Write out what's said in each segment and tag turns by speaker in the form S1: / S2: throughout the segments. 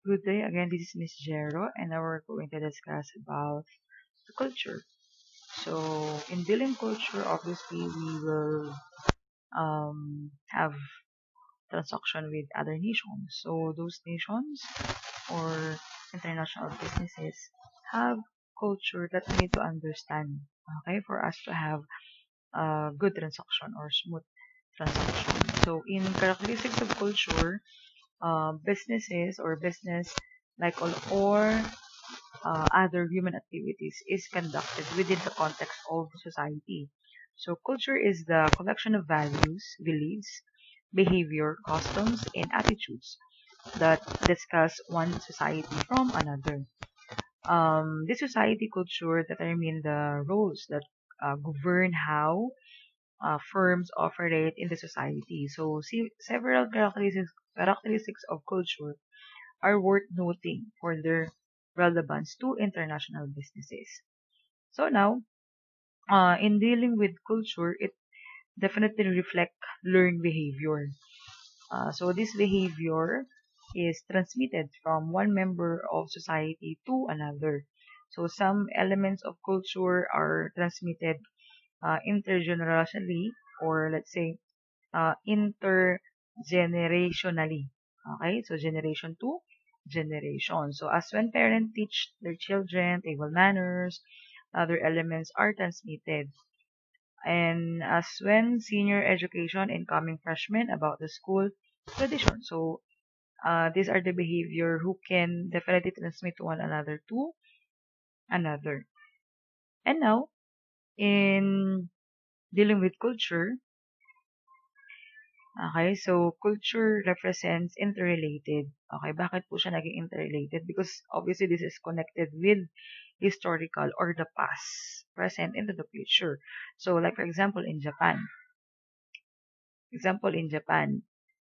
S1: Good day again. This is Miss Jero, and now we're going to discuss about the culture. So, in dealing culture, obviously, we will have transaction with other nations. So, those nations or international businesses have culture that we need to understand. Okay, for us to have a good transaction or smooth transaction. So, in characteristics of culture, businesses or business like all or other human activities is conducted within the context of society. So culture is the collection of values, beliefs, behavior, customs, and attitudes that discuss one society from another. This society culture determine the roles that govern how firms operate in the society. So several characteristics of culture are worth noting for their relevance to international businesses. So now, in dealing with culture, it definitely reflects learned behavior. So this behavior is transmitted from one member of society to another. So some elements of culture are transmitted intergenerationally, or let's say intergenerationally. Okay, so generation to generation. So as when parents teach their children table manners, other elements are transmitted. And as when senior education incoming freshmen about the school tradition. So these are the behavior who can definitely transmit to one another to another. And now, in dealing with culture, okay, so culture represents interrelated. Okay, bakit po siya naging interrelated? Because obviously this is connected with historical or the past, present, into the future. So like for example in Japan,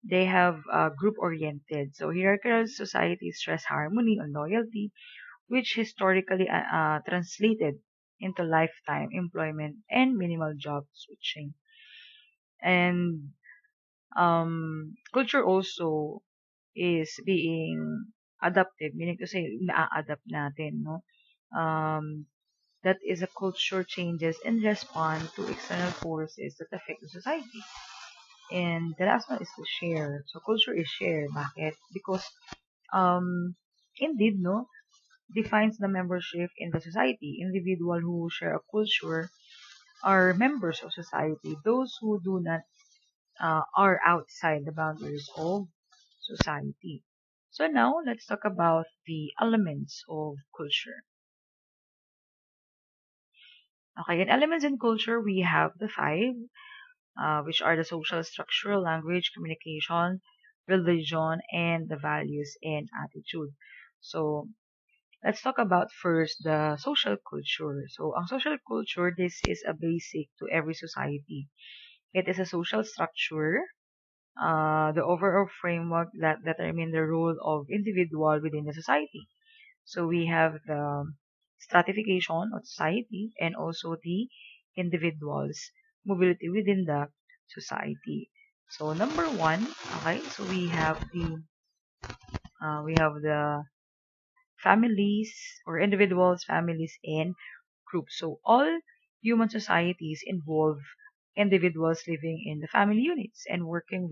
S1: they have group oriented. So hierarchical societies stress harmony and loyalty, which historically translated into lifetime employment and minimal job switching. And culture also is being adaptive, meaning to say, na-adapt natin, no? Um, that is a culture changes and respond to external forces that affect the society. And the last one is to share. So culture is share. Bakit? Because um, indeed, no, defines the membership in the society. Individual who share a culture are members of society. Those who do not are outside the boundaries of society. So now let's talk about the elements of culture. Okay, in elements in culture, we have the five, which are the social structure, language, communication, religion, and the values and attitude. So let's talk about first the social culture. So ang social culture, this is a basic to every society. It is a social structure, the overall framework that determine the role of individual within the society. So we have the stratification of society and also the individual's mobility within the society. So number one, okay, so we have the families or individuals, families, and groups. So all human societies involve individuals living in the family units and working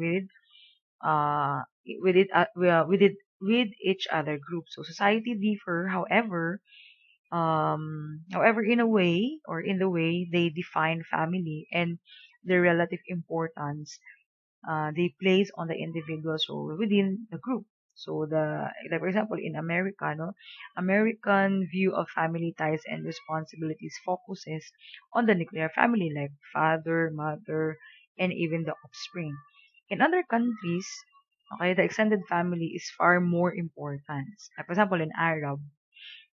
S1: uh with each other group. So society differ, however, in a way or in the way they define family and their relative importance they place on the individual's role within the group. So like for example, in America, no, American view of family ties and responsibilities focuses on the nuclear family, like father, mother, and even the offspring. In other countries, okay, the extended family is far more important. Like for example, in Arab,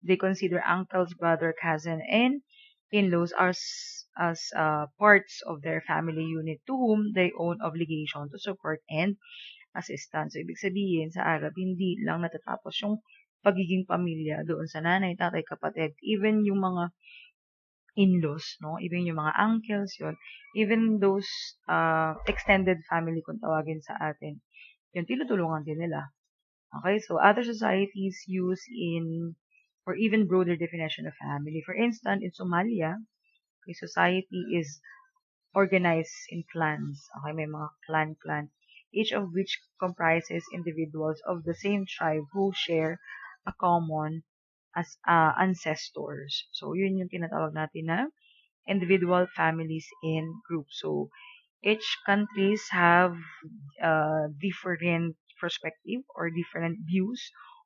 S1: they consider uncles, brother, cousin, and in-laws as parts of their family unit to whom they own obligation to support and assistance. So, ibig sabihin, sa Arab, hindi lang natatapos yung pagiging pamilya doon sa nanay, tatay, kapatid, even yung mga in-laws, no? Even yung mga uncles, yon, even those extended family kung tawagin sa atin, yun, tinutulungan din nila. Okay, so other societies use in or even broader definition of family. For instance, in Somalia, okay, society is organized in clans. Okay, may mga clan, each of which comprises individuals of the same tribe who share a common as ancestors. So, yun yung tinatawag natin na individual families in groups. So, each countries have different perspective or different views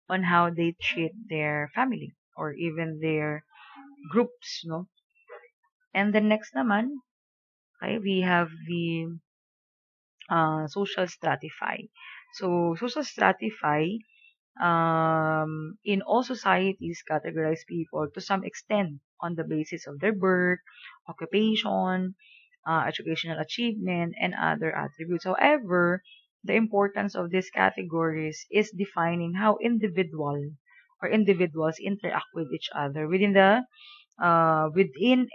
S1: on how they treat their family or even their groups, no? And the next naman, okay, we have the social stratify. So, social stratify in all societies categorize people to some extent on the basis of their birth, occupation, educational achievement, and other attributes. However, the importance of these categories is defining how individuals interact with each other within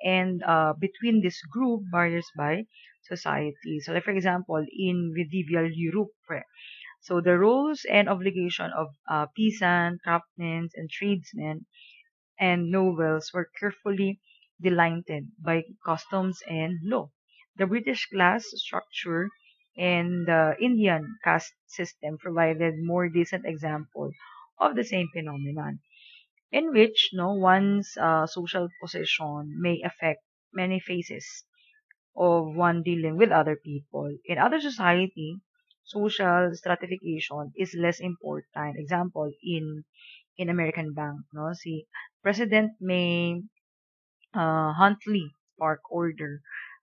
S1: and between this group barriers by society. So, like for example, in medieval Europe, so the roles and obligation of peasant, craftsmen, and tradesmen and nobles were carefully delineated by customs and law. The British class structure and the Indian caste system provided more decent example of the same phenomenon, in which no one's social position may affect many phases of one dealing with other people. In other society, social stratification is less important. Example, in American bank, no, si president may Huntley spark order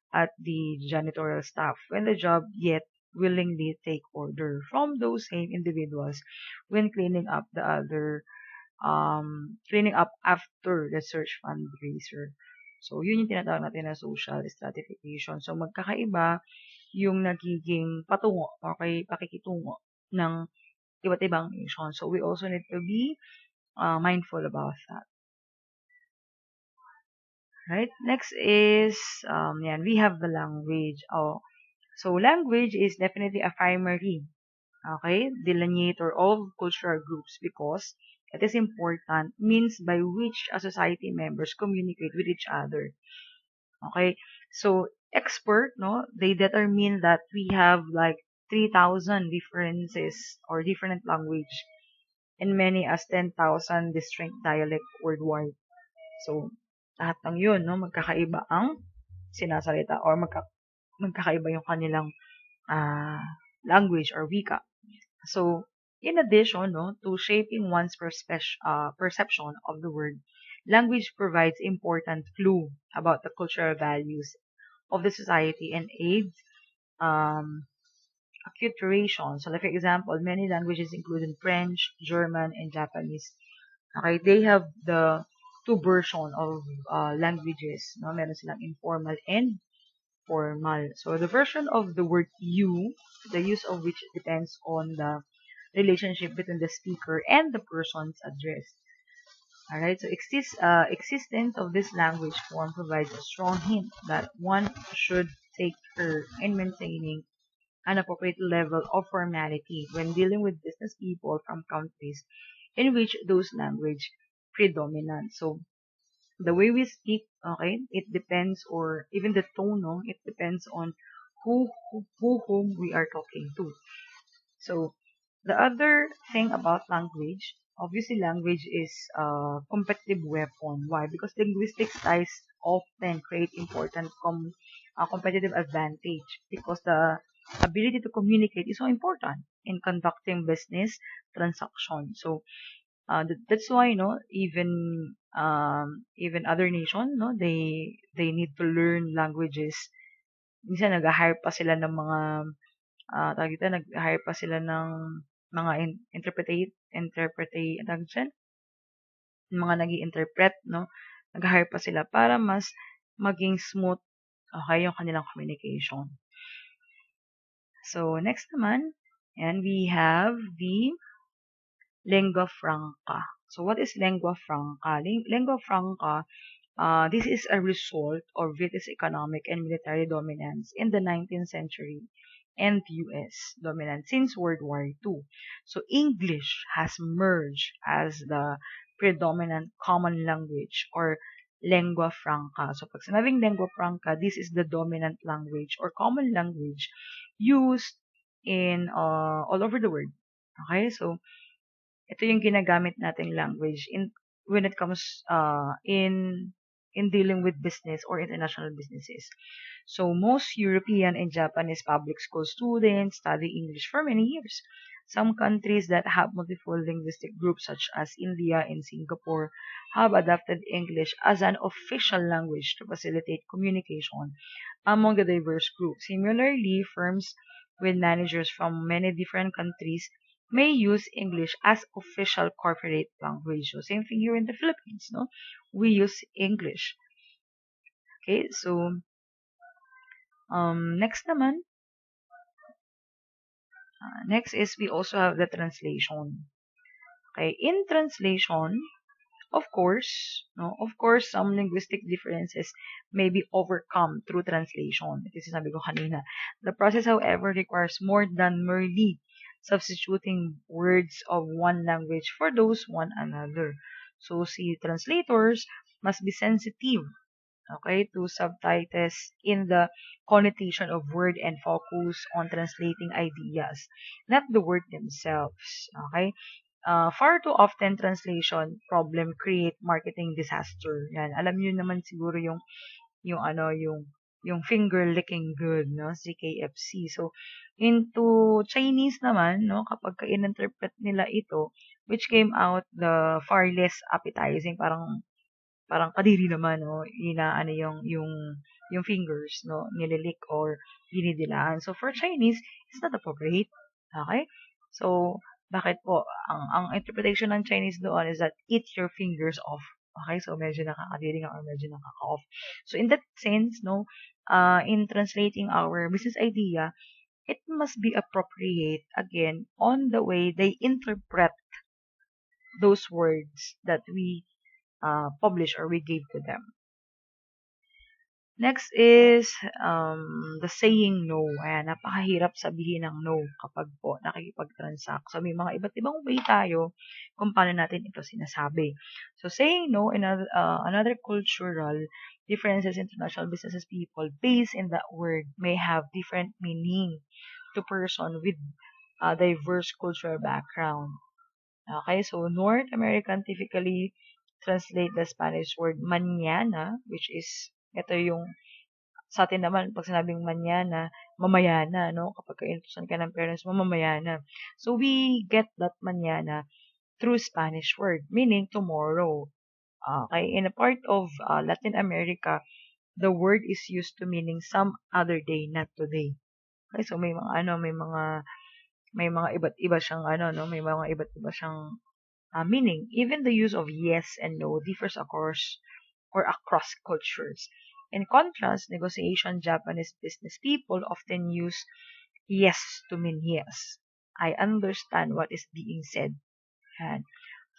S1: at the janitorial staff when the job yet willingly take order from those same individuals when cleaning up after the search fundraiser. So, yun yung tinatawag natin na social stratification. So, magkakaiba yung nagiging patungo or pakikitungo ng iba't ibang nation. So, we also need to be mindful about that. Right? Next is, we have the language. Oh, so language is definitely a primary, okay, delineator of cultural groups because it is important means by which a society members communicate with each other. Okay, so expert, no, they determine that we have like 3,000 differences or different language and many as 10,000 distinct dialect worldwide. So, lahat ng yun, no, magkakaiba ang sinasalita or magkakaiba yung kanilang uh, language or wika. So, in addition, no, to shaping one's perception of the world, language provides important clue about the cultural values of the society and aids um, acculturation. So, like for example, many languages including French, German, and Japanese. Okay, they have the two version of languages. No, meron silang informal and formal. So, the version of the word you, the use of which depends on the relationship between the speaker and the person's address. Alright, so existence of this language form provides a strong hint that one should take care in maintaining an appropriate level of formality when dealing with business people from countries in which those language predominant. So, the way we speak, okay, it depends, or even the tone, no, it depends on whom we are talking to. So, the other thing about language, obviously language is a competitive weapon. Why? Because linguistic styles often create important competitive advantage because the ability to communicate is so important in conducting business transactions. So, that's why, even other nation, no, they need to learn languages. Minsan nag-hire pa sila ng mga tawag dito, nag-hire pa sila ng mga tawag dyan? Mga nag-i-interpret, no? Nag-hire pa sila para mas maging smooth, okay, yung kanilang communication. So, next naman, and we have the lingua franca. So, what is lingua franca? Lingua franca, this is a result of British economic and military dominance in the 19th century and US dominant since World War II. So English has merged as the predominant common language or lingua franca. So pag sinabing lingua franca, this is the dominant language or common language used in all over the world. Okay, so ito yung ginagamit nating language when it comes in dealing with business or international businesses. So most European and Japanese public school students study English for many years. Some countries that have multiple linguistic groups such as India and Singapore have adopted English as an official language to facilitate communication among the diverse groups. Similarly, firms with managers from many different countries may use English as official corporate language. So same thing here in the Philippines, no? We use English. Okay, so next naman, next is we also have the translation. Okay, in translation, of course, no, of course, some linguistic differences may be overcome through translation. Ito yung sinabi ko kanina. The process, however, requires more than merely substituting words of one language for those one another. So, si translators must be sensitive, okay, to subtitles in the connotation of word and focus on translating ideas, not the word themselves, okay? Far too often translation problem create marketing disaster. Yan, alam niyo naman siguro yung ano yung finger licking good, no, si KFC. So into Chinese naman, no, kapag in-interpret nila ito, which came out the far less appetizing, parang kadiri naman, no, inaano yung fingers, no, nililik or dinidilaan. So for Chinese, it's not appropriate. Okay? So bakit po ang interpretation ng Chinese doon is that eat your fingers off. Okay? So medyo nakakadiri nga or medyo nakaka-off. So in that sense, no, in translating our business idea, it must be appropriate again on the way they interpret those words that we publish or we gave to them. Next is the saying no. Ayan, napakahirap sabihin ng no kapag po nakikipag-transact. So, may mga iba't ibang way tayo kung paano natin ito sinasabi. So, saying no in another cultural differences international businesses people based in that word may have different meaning to person with a diverse cultural background. Okay, so North American typically translate the Spanish word mañana, which is, ito yung, sa atin naman, pag sinabing mañana, mamaya na, no? Kapag inutusan ka ng parents mo, mamaya na. So, we get that mañana through Spanish word, meaning tomorrow. Okay, in a part of Latin America, the word is used to meaning some other day, not today. Okay, so may mga iba't iba siyang may mga iba't iba siyang meaning. Even the use of yes and no differs across cultures. In contrast, negotiation Japanese business people often use yes to mean yes. I understand what is being said. And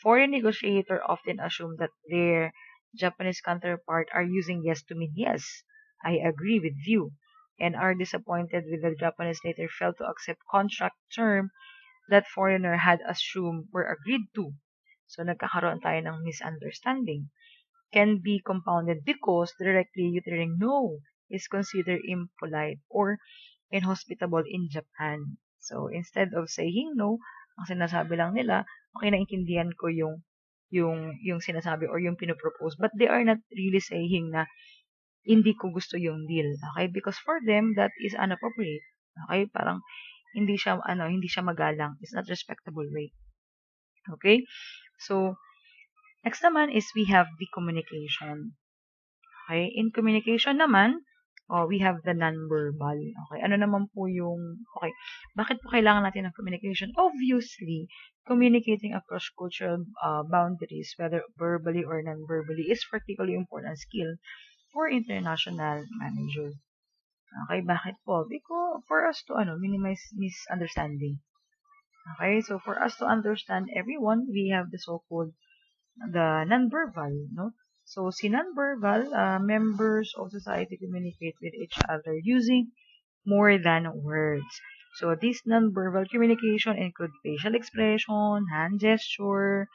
S1: foreign negotiator often assume that their Japanese counterpart are using yes to mean yes. I agree with you. And are disappointed with the Japanese later failed to accept contract term that foreigner had assumed were agreed to. So, nagkakaroon tayo ng misunderstanding. Can be compounded because directly uttering no is considered impolite or inhospitable in Japan. So, instead of saying no, ang sinasabi lang nila, okay, naintindihan ko yung sinasabi or yung pinopropose, but they are not really saying na hindi ko gusto yung deal. Okay? Because for them, that is inappropriate. Okay? Parang hindi siya magalang. It's not respectable way. Okay? So, next naman is we have the communication. Okay? In communication naman, we have the non-verbal. Okay? Ano naman po okay, bakit po kailangan natin ng communication? Obviously, communicating across cultural boundaries, whether verbally or non-verbally, is particularly important skill for international manager. Okay, bakit po? Because for us to minimize misunderstanding. Okay, so for us to understand everyone, we have the so-called the non-verbal, no? So si non-verbal members of society communicate with each other using more than words. So this nonverbal communication include facial expression, hand gesture,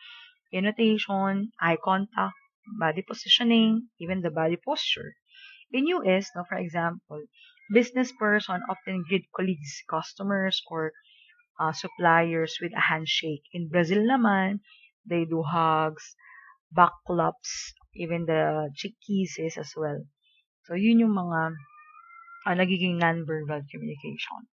S1: intonation, eye contact, body positioning, even the body posture. In US, no, for example, business person often greet colleagues, customers, or suppliers with a handshake. In Brazil naman, they do hugs, back claps, even the cheek kisses as well. So, yun yung mga nagiging non-verbal communication.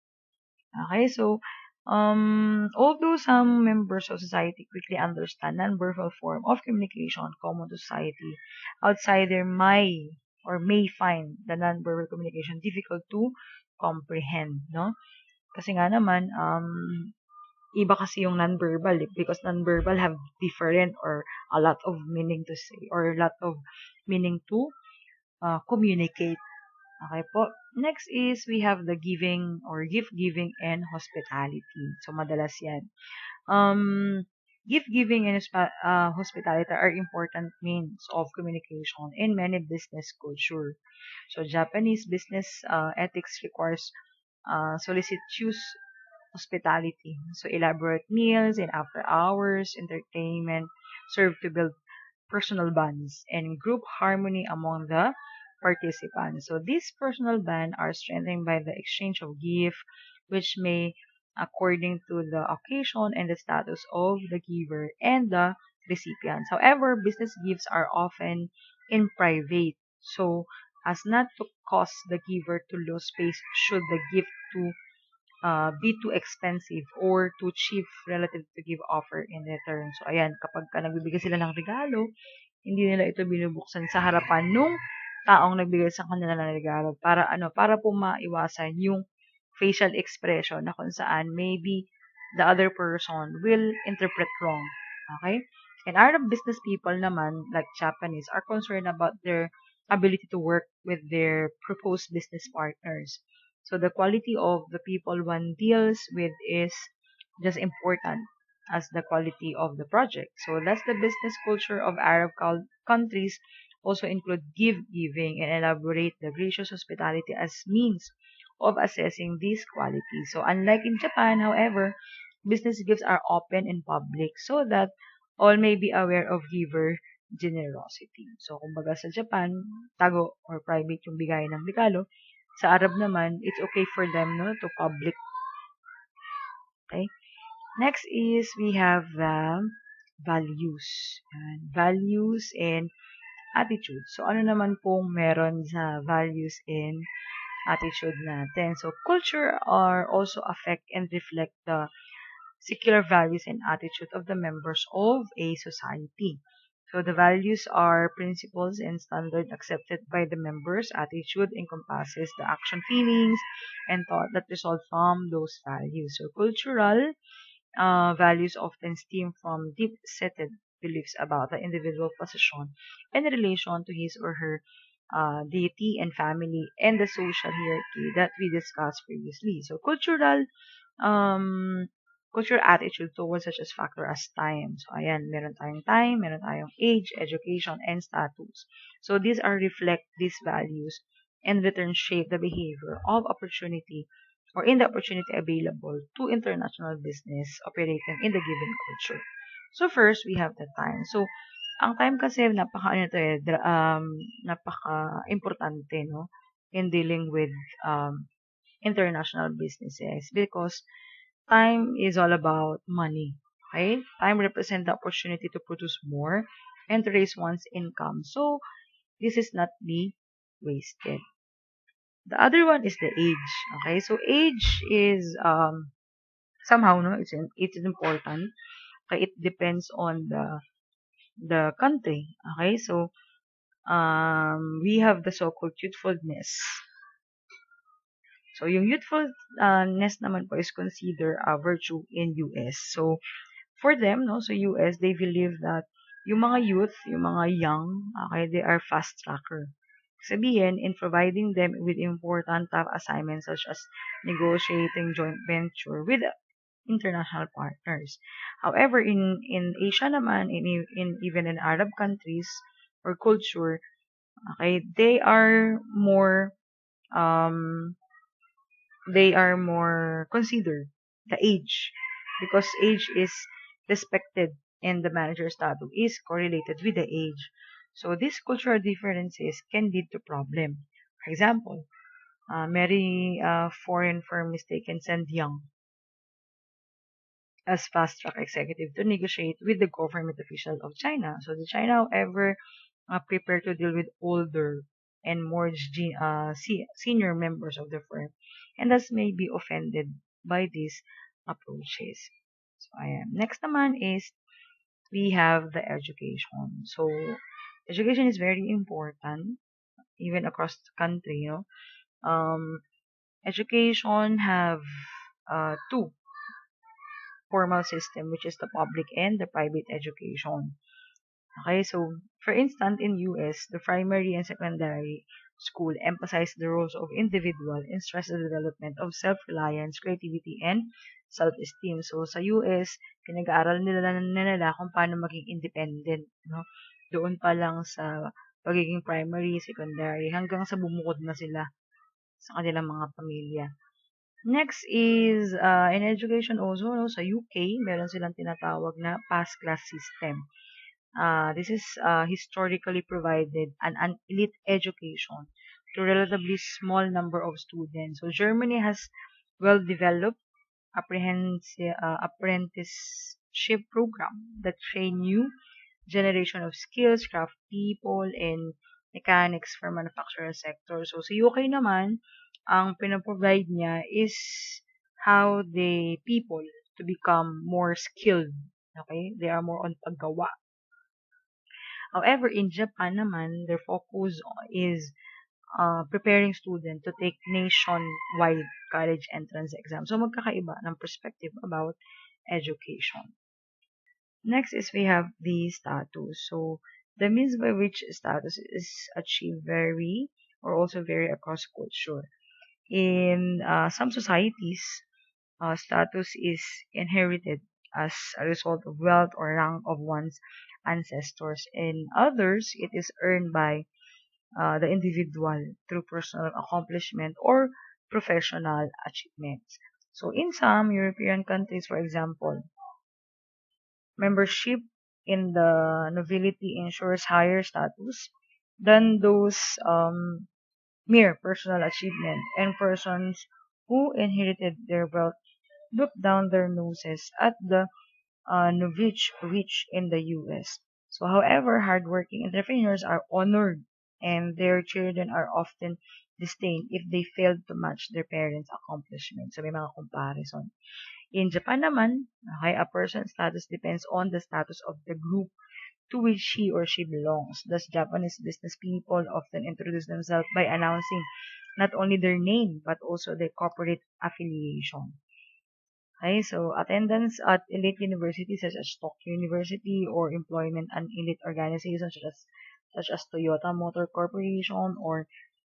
S1: Okay, so, although some members of society quickly understand non-verbal form of communication common to society, outsider may find the non-verbal communication difficult to comprehend, no? Kasi nga naman, iba kasi yung non-verbal because non-verbal have different or a lot of meaning to say or a lot of meaning to communicate. Okay po. Next is we have the giving or gift giving and hospitality. So madalas yan. Gift giving and hospitality are important means of communication in many business culture. So Japanese business ethics requires solicitous hospitality. So elaborate meals and after hours entertainment serve to build personal bonds and group harmony among the participants. So these personal bonds are strengthened by the exchange of gifts, which may according to the occasion and the status of the giver and the recipients. However, business gifts are often in private. So as not to cause the giver to lose space should the gift to be too expensive or too cheap relative to give offer in return. So, ayan, kapag ka nagbibigay sila ng regalo, hindi nila ito binubuksan sa harapan nung taong nagbigay sa kanila ng regalo para ano, para po maiwasan yung facial expression na kung saan maybe the other person will interpret wrong. Okay? And Arab business people naman, like Japanese, are concerned about their ability to work with their proposed business partners. So the quality of the people one deals with is just important as the quality of the project. So that's the business culture of Arab countries also include giving and elaborate the gracious hospitality as means of assessing these qualities. So unlike in Japan, however, business gifts are open in public so that all may be aware of giver generosity. So kumbaga sa Japan, tago or private yung bigay ng regalo. Sa Arab naman, it's okay for them no to public. Okay? Next is we have the values. Values and attitude. So ano naman pong meron sa values and attitude natin. So culture are also affect and reflect the secular values and attitude of the members of a society. So the values are principles and standards accepted by the members. Attitude encompasses the action, feelings, and thought that result from those values. So cultural values often stem from deep-seated beliefs about the individual position in relation to his or her deity and family and the social hierarchy that we discussed previously. So um, cultural attitude towards such as factor as time. So ayan, meron tayong time, meron tayong age, education, and status. So these are reflect these values and return shape the behavior of opportunity or in the opportunity available to international business operating in the given culture. So first, we have the time. So, ang time kasi napaka-importante, no, in dealing with international businesses because time is all about money. Okay? Time represents the opportunity to produce more and to raise one's income. So, this is not be wasted. The other one is the age. Okay? So, age is somehow, no, it's important. Okay? It depends on the country. Okay? So, we have the so-called youthfulness. So, yung youthfulness naman po is considered a virtue in US. So, for them, no, so US, they believe that yung mga youth, yung mga young, okay, they are fast tracker. Sabihin, in providing them with important tough assignments such as negotiating joint venture with international partners. However, in Asia naman, in even in Arab countries or culture, okay, they are more um they are more considered the age because age is respected and the manager status is correlated with the age. So these cultural differences can lead to problem. For example, many foreign firm mistaken send young as fast track executive to negotiate with the government official of China. So the China, however, prepare to deal with older and more senior members of the firm, and thus may be offended by these approaches. So I am. Next naman is we have the education. So education is very important even across the country. Education have two formal system, which is the public and the private education. Okay, so for instance, in US, the primary and secondary school emphasize the roles of individual and stress the development of self-reliance, creativity, and self-esteem. So sa US, pinag-aaral nila kung paano maging independent, no? Doon pa lang sa pagiging primary, secondary, hanggang sa bumukod na sila sa kanilang mga pamilya. Next is in education also, no, sa UK, meron silang tinatawag na pass class system. This is historically provided an elite education to relatively small number of students. So Germany has well-developed apprenticeship program that train new generation of skills, craft people, and mechanics for manufacturing sector. So sa UK naman, ang pinaprovide niya is how the people to become more skilled. Okay? They are more on paggawa. However, in Japan naman, their focus is preparing student to take nationwide college entrance exam. So, magkakaiba ng perspective about education. Next is we have the status. So, the means by which status is achieved vary or also vary across culture. In some societies, status is inherited as a result of wealth or rank of one's ancestors. In others, it is earned by the individual through personal accomplishment or professional achievements. So, in some European countries, for example, membership in the nobility ensures higher status than those mere personal achievement, and persons who inherited their wealth look down their noses at the novice rich in the US. So, however, hardworking entrepreneurs are honored and their children are often disdained if they failed to match their parents' accomplishments. So, may mga comparison. In Japan naman, okay, a person's status depends on the status of the group to which he or she belongs. Thus, Japanese business people often introduce themselves by announcing not only their name but also their corporate affiliation. Okay, so attendance at elite universities such as Tokyo University or employment and elite organizations such as Toyota Motor Corporation or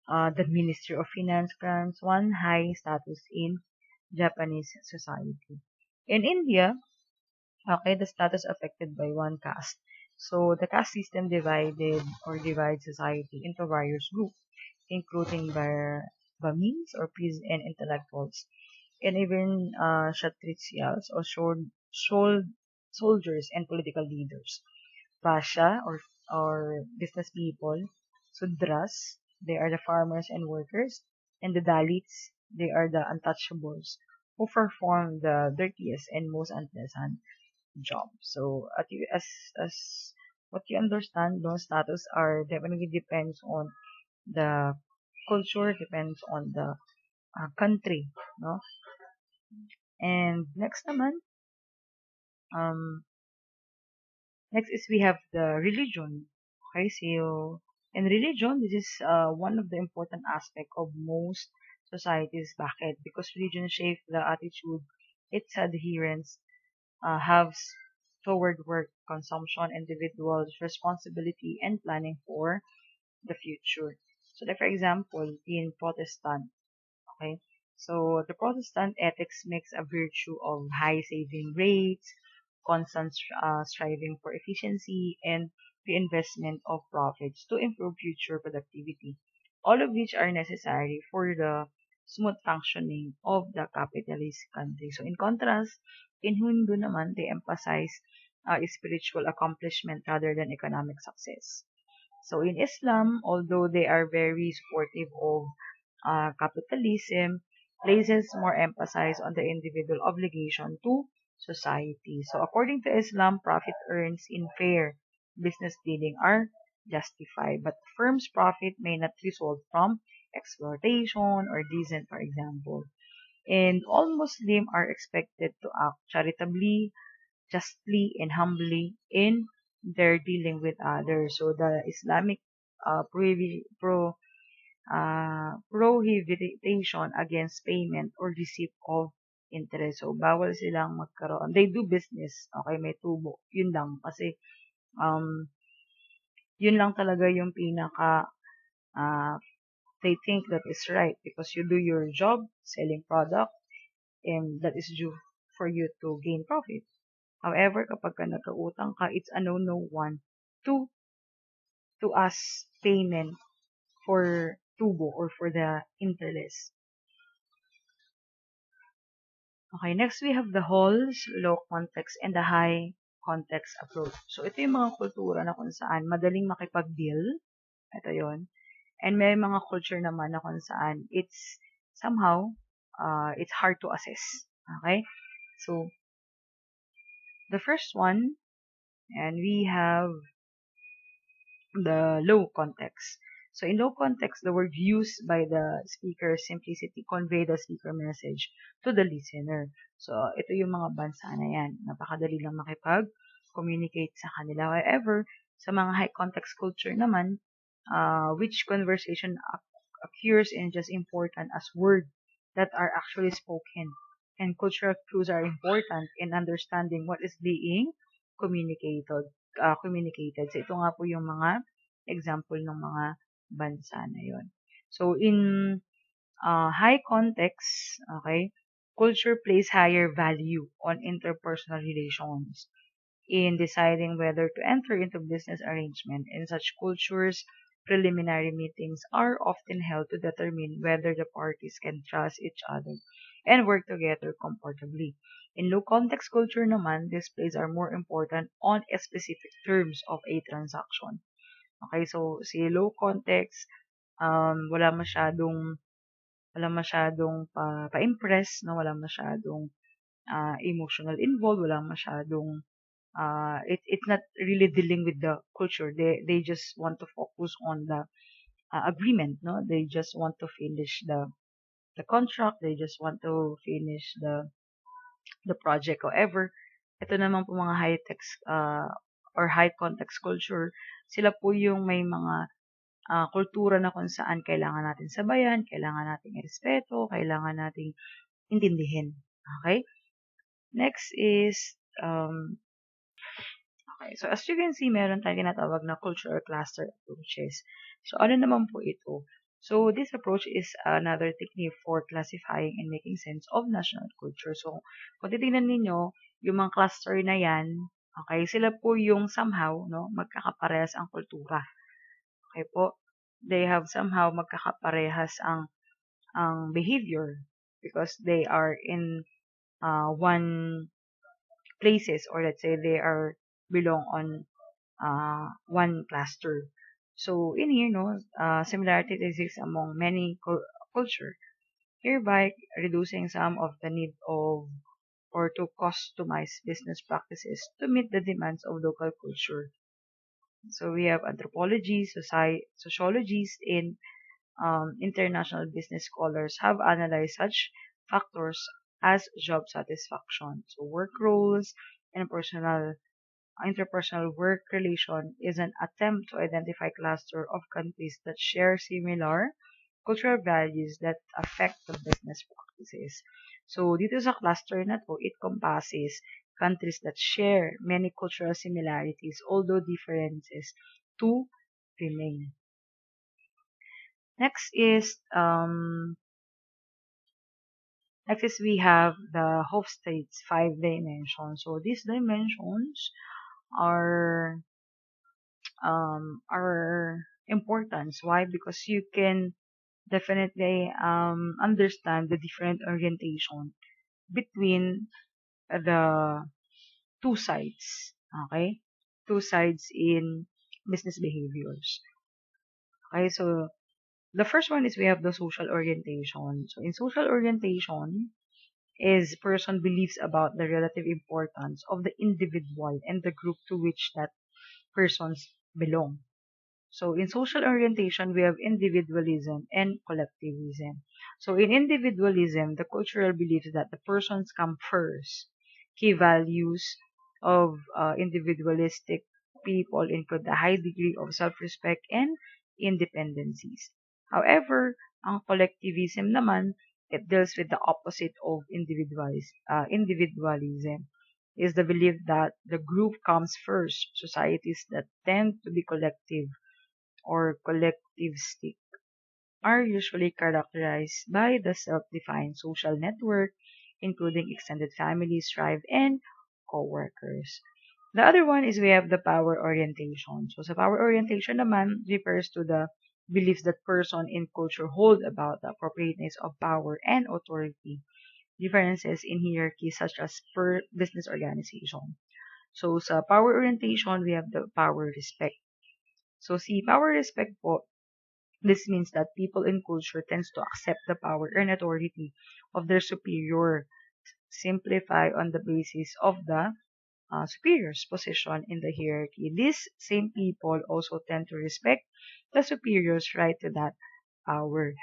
S1: the Ministry of Finance grants one high status in Japanese society. In India, okay, the status affected by one caste. So the caste system divides society into various groups, including Brahmins or priests and intellectuals, and even Kshatriyas or soldiers and political leaders. Vasha or business people, Sudras, they are the farmers and workers, and the Dalits, they are the untouchables who perform the dirtiest and most unpleasant job. So as what you understand, those status are definitely depends on the culture, depends on the country, no? And um, next is we have the religion. Okay, so in religion, this is one of the important aspect of most societies. Bakit? Because religion shape the attitude its adherents have toward work, consumption, individuals' responsibility, and planning for the future. So, like for example, in Protestant, okay, so the Protestant ethics makes a virtue of high saving rates, constant striving for efficiency, and reinvestment of profits to improve future productivity. All of which are necessary for the smooth functioning of the capitalist country. So in contrast, in Hindu naman, they emphasize spiritual accomplishment rather than economic success. So in Islam, although they are very supportive of capitalism, places more emphasis on the individual obligation to society. So according to Islam, profit earns in fair business dealing are justified, but the firm's profit may not result from exploitation or deceit, for example. And all Muslims are expected to act charitably, justly, and humbly in their dealing with others. So the Islamic prohibition against payment or receipt of interest. So, bawal silang magkaroon. They do business. Okay, may tubo. Yun lang. Kasi, um, yun lang talaga yung pinaka, uh, they think that is right because you do your job selling product and that is due for you to gain profit. However, kapag ka nagkautang ka, it's a no-no one to ask payment for tubo or for the interest. Okay, next we have the halls, low context, and the high context approach. So, ito yung mga kultura na kung saan madaling makipag-deal. Ito yon. And may mga culture naman na kung saan it's somehow, it's hard to assess. Okay? So, the first one, and we have the low context. So in low context, the word used by the speaker simplicity convey the speaker message to the listener. So ito yung mga bansa na yan. Napakadali lang makipag-communicate sa kanila. However, sa mga high context culture naman, which conversation occurs in just important as words that are actually spoken. And cultural clues are important in understanding what is being communicated. So, ito nga po yung mga example ng mga bansa na yon. So, in high context, okay, culture plays higher value on interpersonal relations in deciding whether to enter into business arrangement. In such cultures, preliminary meetings are often held to determine whether the parties can trust each other and work together comfortably. In low context culture naman, displays are more important on specific terms of a transaction. Okay, so si low context, wala masyadong pa-impress, no? Wala masyadong emotional involved, wala masyadong it's not really dealing with the culture. They just want to focus on the agreement, no? They just want to finish the contract. They just want to finish the project. However, ito naman po mga high text or high context culture, sila po yung may mga kultura na kung saan kailangan natin sabayan, kailangan nating irespeto, kailangan nating intindihin. Okay? Next is okay, so as you can see, meron tayong tinatawag na cultural cluster approaches. So, ano naman po ito? So, this approach is another technique for classifying and making sense of national culture. So, kung titingnan ninyo, yung mga cluster na yan, okay, sila po yung somehow, no, magkakaparehas ang kultura. Okay po? They have somehow magkakaparehas ang behavior because they are in one places, or let's say they are belong on one cluster. So in here, no, similarity exists among many culture, hereby reducing some of the need of or to customize business practices to meet the demands of local culture. So we have anthropology, sociologists, and international business scholars have analyzed such factors as job satisfaction. So work roles and interpersonal work relation is an attempt to identify cluster of countries that share similar cultural values that affect the business practices. So dito sa cluster na to, it compasses countries that share many cultural similarities, although differences to remain. Next is we have the Hofstade's 5 dimensions. So these dimensions are important. Why? Because you can definitely understand the different orientation between the two sides. Okay? Two sides in business behaviors. Okay, so the first one is we have the social orientation. So in social orientation is person believes about the relative importance of the individual and the group to which that persons belong. So in social orientation, we have individualism and collectivism. So in individualism, the cultural belief is that the persons come first. Key values of individualistic people include a high degree of self-respect and independencies. However, ang collectivism naman, it deals with the opposite of individualism is the belief that the group comes first. Societies that tend to be collective or collectivistic are usually characterized by the self-defined social network, including extended families, tribe, and co-workers. The other one is we have the power orientation. So sa power orientation naman refers to the beliefs that person in culture hold about the appropriateness of power and authority, differences in hierarchy such as per business organization. So sa power orientation, we have the power respect. So si power respect po, this means that people in culture tends to accept the power and authority of their superior, simplify on the basis of the superior's position in the hierarchy. These same people also tend to respect the superior's right to that power.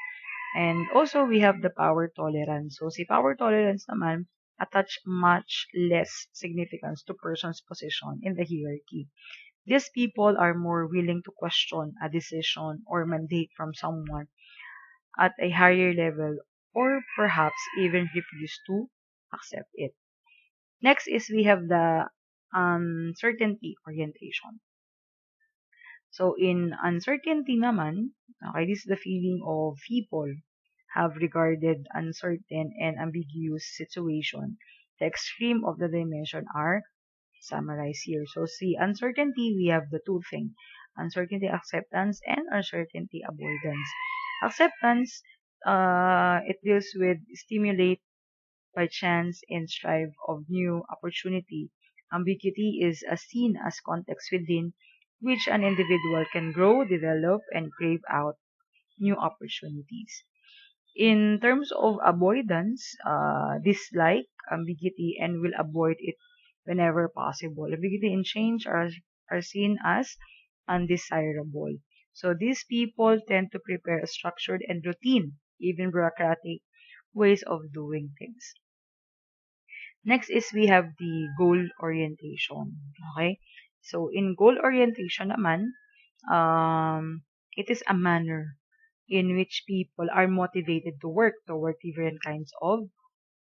S1: And also, we have the power tolerance. So, si power tolerance naman, attach much less significance to person's position in the hierarchy. These people are more willing to question a decision or mandate from someone at a higher level or perhaps even refuse to accept it. Next is we have the uncertainty orientation. So in uncertainty naman, okay, this is the feeling of people have regarded uncertain and ambiguous situation. The extreme of the dimension are summarized here. So see uncertainty, we have the two things. Uncertainty acceptance and uncertainty avoidance. Acceptance, it deals with stimulate by chance and strive of new opportunity. Ambiguity is seen as context within which an individual can grow, develop, and crave out new opportunities. In terms of avoidance, dislike ambiguity and will avoid it whenever possible. Ambiguity and change are seen as undesirable. So these people tend to prepare a structured and routine, even bureaucratic ways of doing things. Next is we have the goal orientation. Okay? So in goal orientation naman, it is a manner in which people are motivated to work toward different kinds of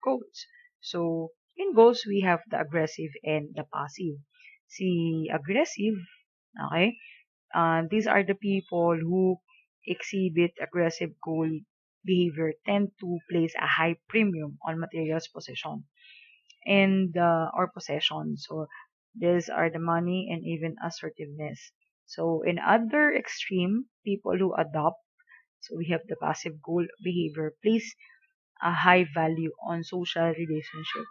S1: goals. So in goals, we have the aggressive and the passive. See, aggressive, okay? These are the people who exhibit aggressive goal behavior tend to place a high premium on materials possession and or possession. So these are the money and even assertiveness. So in other extreme, people who adopt, so we have the passive goal behavior, place a high value on social relationship,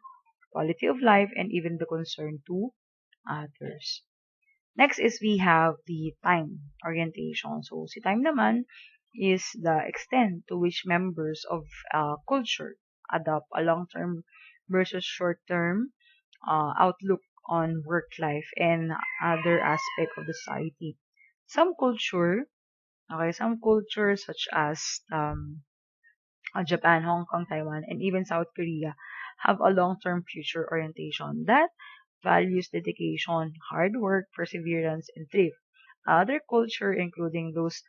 S1: quality of life, and even the concern to others. Next is we have the time orientation. So si time naman is the extent to which members of culture adopt a long-term versus short-term outlook on work life and other aspect of the society. Some culture, okay, some cultures such as Japan, Hong Kong, Taiwan, and even South Korea have a long-term future orientation that values dedication, hard work, perseverance, and thrift. Other culture, including those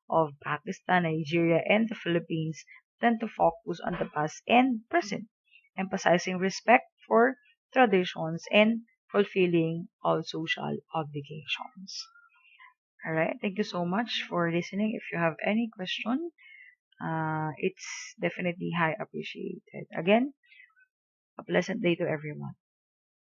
S1: of Pakistan, Nigeria, and the Philippines, tend to focus on the past and present, emphasizing respect for traditions and fulfilling all social obligations. Alright, thank you so much for listening. If you have any question, it's definitely high appreciated. Again, a pleasant day to everyone.